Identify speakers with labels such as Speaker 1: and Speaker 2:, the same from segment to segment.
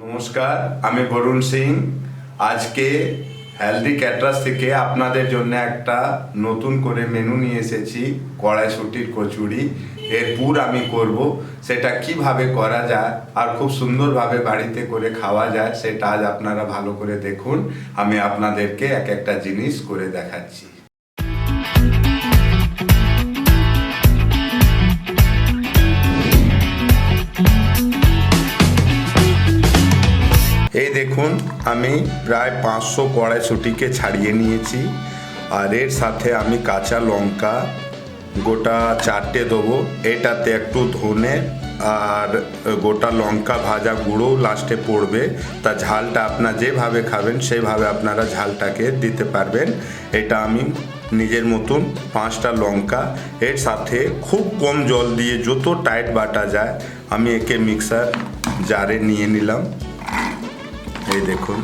Speaker 1: নমস্কার, আমি বরুণ সিং। আজকে হেলদি ক্যাটারার্স থেকে আপনাদের জন্য একটা নতুন করে মেনু নিয়ে এসেছি, কড়াইশুঁটির কচুরি। এর পুর আমি করব, সেটা কিভাবে করা যায় আর খুব সুন্দরভাবে বাড়িতে করে খাওয়া যায় সেটা আজ আপনারা ভালো করে দেখুন। আমি আপনাদেরকে এক একটা জিনিস করে দেখাচ্ছি। এই দেখুন, আমি প্রায় 500 কড়াইশুঁটিকে ছাড়িয়ে নিয়েছি। আর এর সাথে আমি কাঁচা লঙ্কা গোটা 4টে দেবো। এটাতে একটু ধনে আর গোটা লঙ্কা ভাজা গুঁড়োও লাস্টে পড়বে। তা ঝালটা আপনারা যেভাবে খাবেন সেভাবে আপনারা ঝালটাকে দিতে পারবেন। এটা আমি নিজের মতন 5টা লঙ্কা, এর সাথে খুব কম জল দিয়ে যত টাইট বাটা যায় আমি একে মিক্সার জারে নিয়ে নিলাম। এই দেখুন,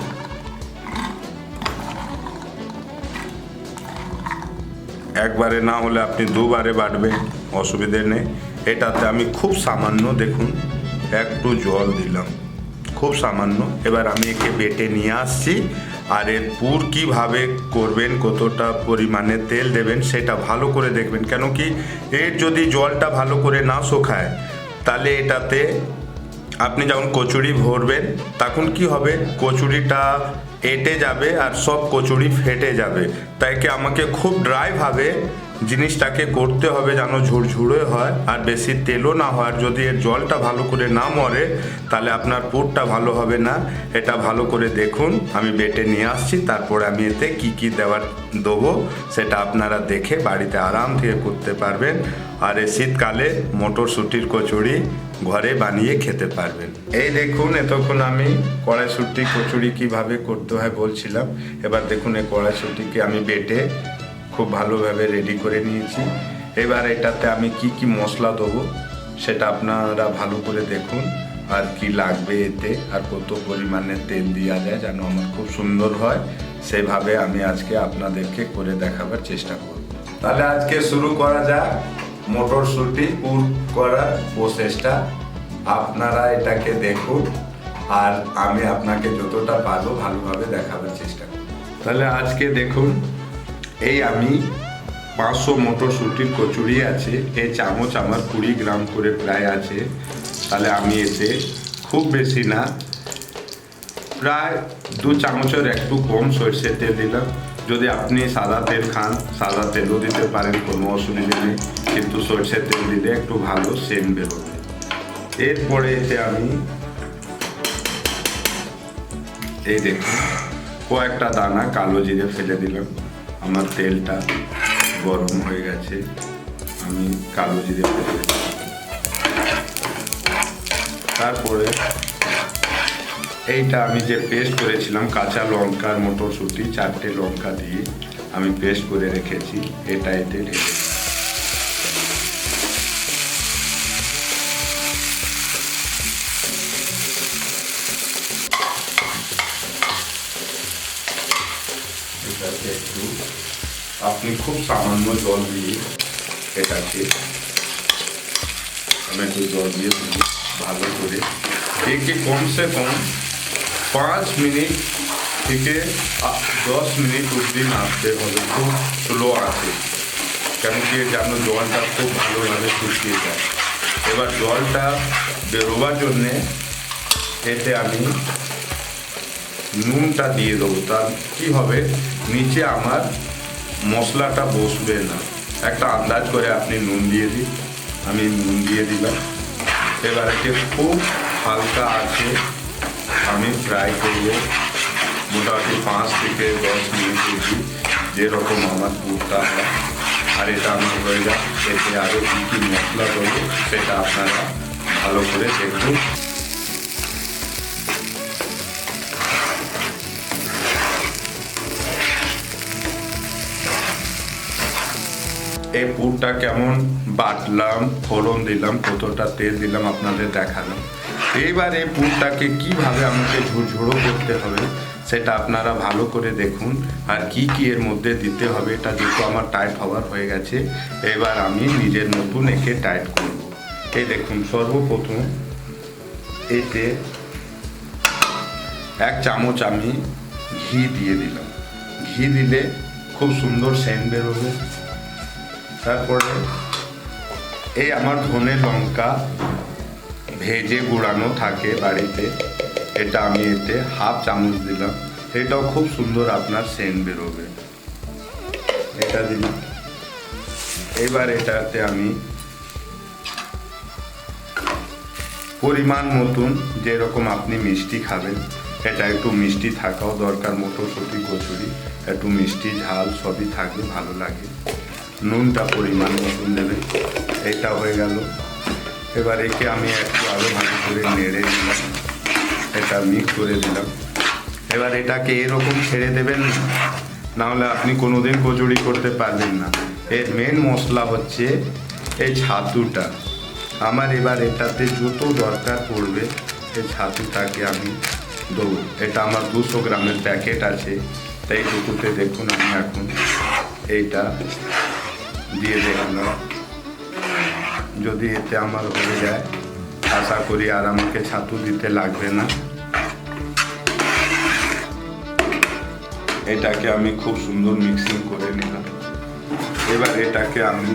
Speaker 1: একবারে না হলে আপনি দুবারে বাটবেন, অসুবিধে নেই। এটাতে আমি খুব সামান্য দেখুন একটু জল দিলাম, খুব সামান্য। এবার আমি একে বেটে নিয়ে আসছি। আর এর পুর কীভাবে করবেন, কতটা পরিমাণে তেল দেবেন সেটা ভালো করে দেখবেন। কেন কি, এর যদি জলটা ভালো করে না শুকায় তাহলে এটাতে আপনি যখন কচুরি ভরবেন তখন কি হবে, কচুরিটা এঁটে যাবে আর সব কচুরি ফেটে যাবে। তাই কি আমাকে খুব ড্রাইভাবে জিনিসটাকে করতে হবে, যেন ঝুরঝুরে হয় আর বেশি তেলও না হয়। যদি এর জলটা ভালো করে না মরে তাহলে আপনার পুরটা ভালো হবে না। এটা ভালো করে দেখুন, আমি বেটে নিয়ে আসছি। তারপরে আমি এতে কি কি দেবো সেটা আপনারা দেখে বাড়িতে আরাম থেকে করতে পারবেন। আর এই শীতকালে মটরশুঁটির কচুরি ঘরে বানিয়ে খেতে পারবেন। এই দেখুন, এতক্ষণ আমি কড়াইশুঁটি কচুরি কিভাবে করতে হয় বলছিলাম। এবার দেখুন, এই কড়াইশুঁটিকে আমি বেটে খুব ভালোভাবে রেডি করে নিয়েছি। এবার এটাতে আমি কি কি মশলা দেবো সেটা আপনারা ভালো করে দেখুন, আর কি লাগবে এতে, আর কত পরিমাণে তেল দেওয়া যায় যেন আমার খুব সুন্দর হয়, সেভাবে আমি আজকে আপনাদেরকে করে দেখাবার চেষ্টা করব। তাহলে আজকে শুরু করা যাক মটরশুঁটি পুর করার প্রসেসটা। আপনারা এটাকে দেখুন আর আমি আপনাকে যতটা পারবো ভালোভাবে দেখাবার চেষ্টা করব। তাহলে আজকে দেখুন, এই আমি 500 মটরশুঁটির কচুরি আছে। এই চামচ আমার 20 গ্রাম করে প্রায় আছে। তাহলে আমি এতে খুব বেশি না, প্রায় 2 চামচের একটু কম সরষের তেল দিলাম। যদি আপনি সাদা তেল খান সাদা তেলও দিতে পারেন, কোনো অসুবিধা নেই, কিন্তু সরষের তেল দিলে একটু ভালো সেন্ট বেরোবে। এরপরে এতে আমি এই দেখুন কয়েকটা দানা কালো জিরে ফেলে দিলাম। আমার তেলটা গরম হয়ে গেছে, আমি কালো জিরে ফেলে দিলাম। তারপরে এইটা আমি যে পেস্ট করেছিলাম কাঁচা লঙ্কা আর মটরশুঁটি 4টে লঙ্কা দিয়ে আমি পেস্ট করে রেখেছি, এটা এতে ঢেলে দিই। এটাকে একটু আপনি খুব সামান্য জল দিয়ে এটাকে আমি একটু জল দিয়ে ভালো করে একে কমসে কম 5 মিনিট থেকে 10 মিনিট অবধি নাড়তে হবে, খুব স্লো আছে। কেন কি যেন জলটা খুব ভালোভাবে শুকিয়ে যায়। এবার জলটা বেরোবার জন্যে এতে আমি নুনটা দিয়ে দেবো। তার কী হবে, নিচে আমার মশলাটা বসবে না। একটা আন্দাজ করে আপনি নুন দিয়ে দিন, আমি নুন দিয়ে দিলাম। এবার একে খুব হালকা আছে আমি ফ্রাই করব মোটামুটি 5 থেকে 10 মিনিট অবধি, যেরকম আমার পুরটা হয়। আর এটা আমার হয়ে যায়। এতে আরও কী কী মশলা দেবো সেটা আপনারা ভালো করে দেখুন। এই পুরটা কেমন বাটলাম, ফোড়ন দিলাম, কতটা তেল দিলাম আপনাদের দেখালাম। এইবার এই পুরটাকে কিভাবে আমাকে ঝুরঝুরো করতে হবে সেটা আপনারা ভালো করে দেখুন, আর কি কি এর মধ্যে দিতে হবে। এটা যেহেতু আমার টাইট হওয়ার হয়ে গেছে, এবার আমি নিজের মতন একে টাইট করব। এই দেখুন, সর্বপ্রথম এতে 1 চামচ আমি ঘি দিয়ে দিলাম। ঘি দিলে খুব সুন্দর সেন্ট বেরোবে। তারপরে এই আমার ধনে লঙ্কা ভেজে গুঁড়ানো থাকে বাড়িতে, এটা আমি এতে 1/2 চামচ দিলাম। এটাও খুব সুন্দর আপনার সেন্ট বেরোবে। এটা দিলাম। এবার এটাতে আমি পরিমাণ মতন, যেরকম আপনি মিষ্টি খাবেন, এটা একটু মিষ্টি থাকাও দরকার। মটরশুঁটি কচুরি একটু মিষ্টি ঝাল সবই থাকবে, ভালো লাগে। নুনটা পরিমাণ মতন দেবে। এটা হয়ে গেল। এবার একে আমি একটু আরও ভালো করে নেড়ে দিলাম, এটা মিক্স করে দিলাম। এবার এটাকে এরকম ছেড়ে দেবেন, নাহলে আপনি কোনোদিন কচুরি করতে পারবেন না। এর মেন মশলা হচ্ছে এই ছাতুটা। আমার এবার এটাতে যত দরকার পড়বে এই ছাতুটাকে আমি দেবো। এটা আমার 200 গ্রামের প্যাকেট আছে, তাই টুকুতে দেখুন আমি এখন এইটা দিয়ে দেখলাম। যদি এতে আমার হয়ে যায়, আশা করি আর আমাকে ছাতু দিতে লাগবে না। এটাকে আমি খুব সুন্দর মিক্সিং করে নিলাম। এবার এটাকে আমি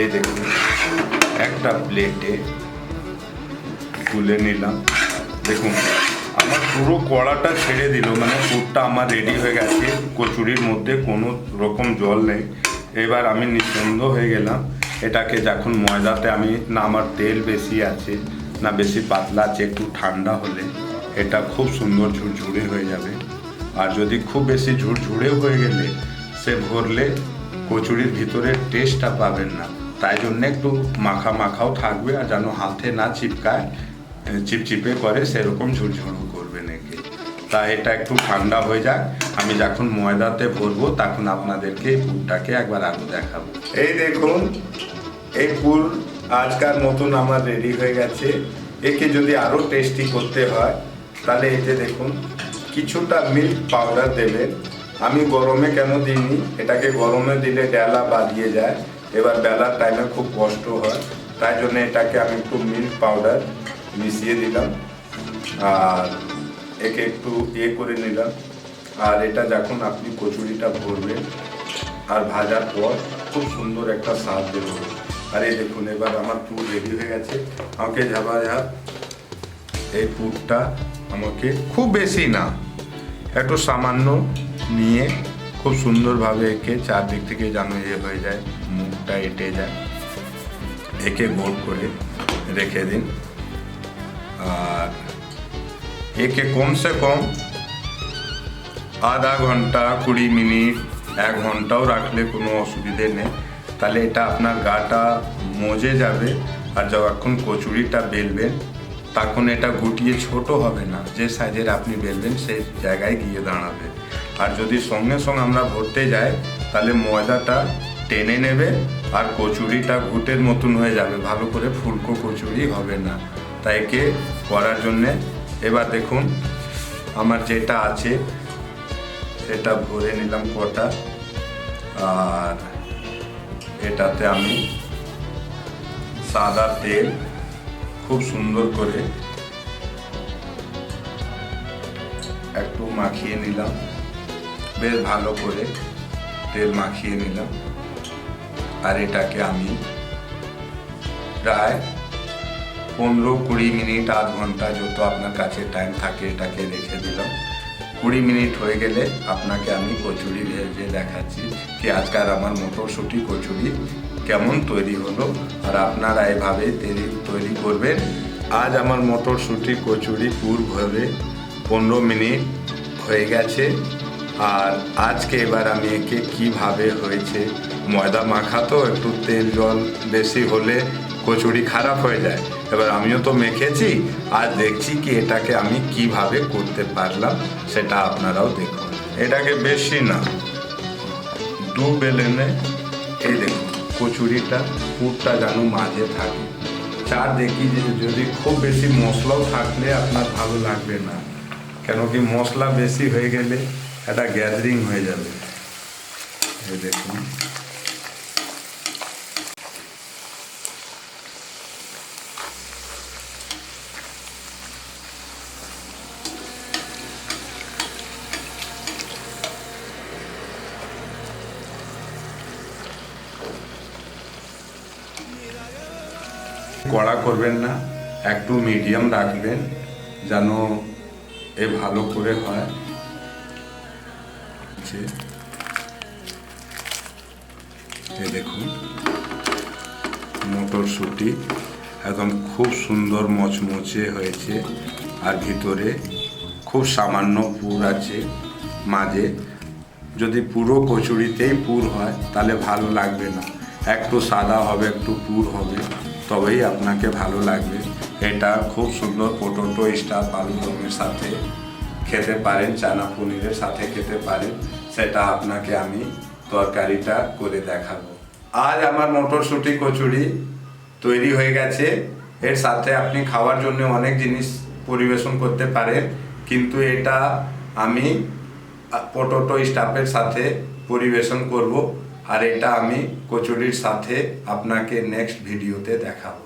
Speaker 1: এই দেখুন একটা প্লেটে তুলে নিলাম। দেখুন আমার পুরো কড়াটা ছেড়ে দিল, মানে পুরটা আমার রেডি হয়ে গেছে। কচুরির মধ্যে কোনো রকম জল নেই। এবার আমি নিশ্চিন্ত হয়ে গেলাম। এটাকে যখন ময়দাতে আমি, না আমার তেল বেশি আছে না বেশি পাতলা আছে, একটু ঠান্ডা হলে এটা খুব সুন্দর ঝুরঝুরে হয়ে যাবে। আর যদি খুব বেশি ঝুরঝুরে হয়ে গেলে সে ভরলে কচুরির ভিতরে টেস্টটা পাবেন না। তাই জন্য একটু মাখা মাখাও থাকবে, আর যেন হাতে না চিপকায়, চিপচিপে করে সেরকম ঝুরঝুরু করবেন একে। তাই এটা একটু ঠান্ডা হয়ে যাক, আমি যখন ময়দাতে ভরবো তখন আপনাদেরকে এই পুরটাকে একবার আরও দেখাবো। এই দেখুন এই পুর আজকার মতন আমার রেডি হয়ে গেছে। একে যদি আরও টেস্টি করতে হয় তাহলে এতে দেখুন কিছুটা মিল্ক পাউডার দেবেন। আমি গরমে কেন দিইনি, এটাকে গরমে দিলে ডেলা বাঁধিয়ে যায়, এবার বেলার টাইমে খুব কষ্ট হয়, তাই জন্য এটাকে আমি একটু মিল্ক পাউডার মিশিয়ে দিলাম। আর একে একটু করে নিলাম। আর এটা যখন আপনি কচুরিটা ভরবেন আর ভাজার পর খুব সুন্দর একটা স্বাদ বেরোবে। আর এই দেখুন এবার আমার পুর রেডি হয়ে গেছে। আমাকে ঝাপাঝাপ এই পুরটা আমাকে খুব বেশি না, একটু সামান্য নিয়ে খুব সুন্দরভাবে একে চারদিক থেকে যেন হয়ে যায়, মুখটা এঁটে যায়, একে গোল করে রেখে দিন। আর একে কমসে কম আধা ঘন্টা 20 মিনিট 1 ঘন্টাও রাখলে কোনো অসুবিধে নেই। তাহলে এটা আপনার গাটা মজে যাবে। আর যখন কচুরিটা বেলবেন তখন এটা গুটিয়ে ছোট হবে না, যে সাইজের আপনি বেলবেন সেই জায়গায় গিয়ে দাঁড়াবে। আর যদি সঙ্গে সঙ্গে আমরা ভরতে যাই তাহলে ময়দাটা টেনে নেবে আর কচুরিটা ঘুটের মতন হয়ে যাবে, ভালো করে ফুলকো কচুরি হবে না। তাই একে করার জন্যে এবার দেখুন আমার যেটা আছে সেটা ভরে নিলাম কটা। আর এটাতে আমি সাদা তেল খুব সুন্দর করে একটু মাখিয়ে নিলাম, বেশ ভালো করে তেল মাখিয়ে নিলাম। আর এটাকে আমি প্রায় 15-20 মিনিট, আধ ঘন্টা, যত আপনার কাছে টাইম থাকে এটাকে রেখে দিলাম। 20 মিনিট হয়ে গেলে আপনাকে আমি কচুরি ভেজে দেখাচ্ছি কি আজকাল আমার মটরশুঁটি কচুরি কেমন তৈরি হলো। আর আপনারা এভাবে তৈরি করবেন। আজ আমার মটরশুঁটি কচুরি পুর ভরে 15 মিনিট হয়ে গেছে। আর আজকে এবার আমি একে কীভাবে হয়েছে, ময়দা মাখা তো একটু তেল জল বেশি হলে কচুরি খারাপ হয়ে যায়। এবার আমিও তো মেখেছি, আজ দেখছি কি এটাকে আমি কিভাবে করতে পারলাম, সেটা আপনারাও দেখুন। এটাকে বেশি না, 2 বেলেনে এই দেখুন কচুরিটা পুরটা যেন মাঝে থাকে। চার দেখি যে যদি খুব বেশি মশলাও থাকলে আপনার ভালো লাগবে না, কেন কি মশলা বেশি হয়ে গেলে এটা গ্যাদারিং হয়ে যাবে। এই দেখুন কড়া করবেন না, একটু মিডিয়াম রাখবেন যেন এ ভালো করে হয়। এই দেখুন মটরশুঁটি একদম খুব সুন্দর মচমচে হয়েছে, আর ভিতরে খুব সামান্য পুর আছে মাঝে। যদি পুরো কচুরিতেই পুর হয় তাহলে ভালো লাগবে না, একটু সাদা হবে, একটু পুর হবে, তবেই আপনাকে ভালো লাগবে। এটা খুব সুন্দর পটেটো স্টাফ আলুদমের সাথে খেতে পারেন, চানা পনিরের সাথে খেতে পারেন, সেটা আপনাকে আমি তরকারিটা করে দেখাবো। আজ আমার মটরশুঁটি কচুরি তৈরি হয়ে গেছে। এর সাথে আপনি খাওয়ার জন্য অনেক জিনিস পরিবেশন করতে পারেন, কিন্তু এটা আমি পটেটো স্টাফের সাথে পরিবেশন করব, আর এটা আমি কচুরির সাথে আপনাকে নেক্সট ভিডিওতে দেখাবো।